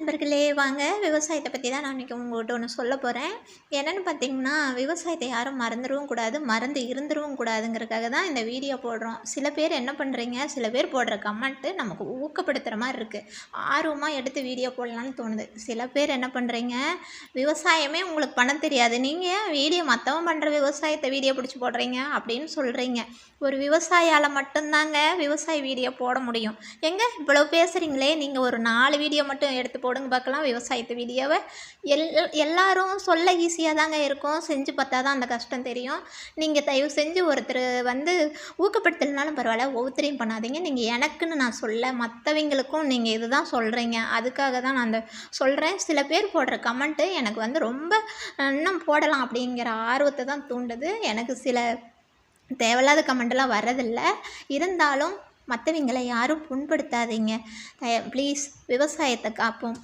நண்பர்களே, வாங்க விவசாயத்தை பற்றி தான் நான் இன்றைக்கி உங்கள்கிட்ட ஒன்று சொல்ல போகிறேன். என்னென்னு பார்த்தீங்கன்னா, விவசாயத்தை யாரும் மறந்துடவும் கூடாது, மறந்து இருந்துடவும் கூடாதுங்கிறதுக்காக தான் இந்த வீடியோ போடுறோம். சில பேர் என்ன பண்ணுறீங்க, சில பேர் போடுற கமெண்ட்டு நமக்கு ஊக்கப்படுத்துகிற மாதிரி இருக்குது. ஆர்வமாக எடுத்து வீடியோ போடலான்னு தோணுது. சில பேர் என்ன பண்ணுறீங்க, விவசாயமே உங்களுக்கு பண்ண தெரியாது, நீங்கள் வீடியோ மற்றவன் பண்ணுற விவசாயத்தை வீடியோ பிடிச்சி போடுறீங்க அப்படின்னு சொல்கிறீங்க. ஒரு விவசாயியால் மட்டும்தாங்க விவசாய வீடியோ போட முடியும். எங்கே இவ்வளோ பேசுகிறீங்களே, நீங்கள் ஒரு 4 வீடியோ மட்டும் எடுத்து போடுங்க பார்க்கலாம் விவசாயத்து வீடியோவை. எல்லாரும் சொல்ல ஈஸியாக தாங்க இருக்கும், செஞ்சு பார்த்தா தான் அந்த கஷ்டம் தெரியும். நீங்கள் தயவு செஞ்சு ஒருத்தர் ஊக்கப்படுத்தலைனாலும் பரவாயில்ல, ஒவ்வொருத்தரையும் பண்ணாதீங்க. நீங்கள் எனக்குன்னு நான் சொல்ல, மற்றவங்களுக்கும் நீங்கள் இது தான் சொல்கிறீங்க, அதுக்காக தான் நான் சொல்கிறேன். சில பேர் போடுற கமெண்ட்டு எனக்கு ரொம்ப இன்னும் போடலாம் அப்படிங்கிற ஆர்வத்தை தான் தூண்டுது. எனக்கு சில தேவையில்லாத கமெண்ட்டெல்லாம் வர்றதில்லை. இருந்தாலும் மற்றவங்களை யாரும் புண்படுத்தாதீங்க. ப்ளீஸ், விவசாயத்தை காப்போம்.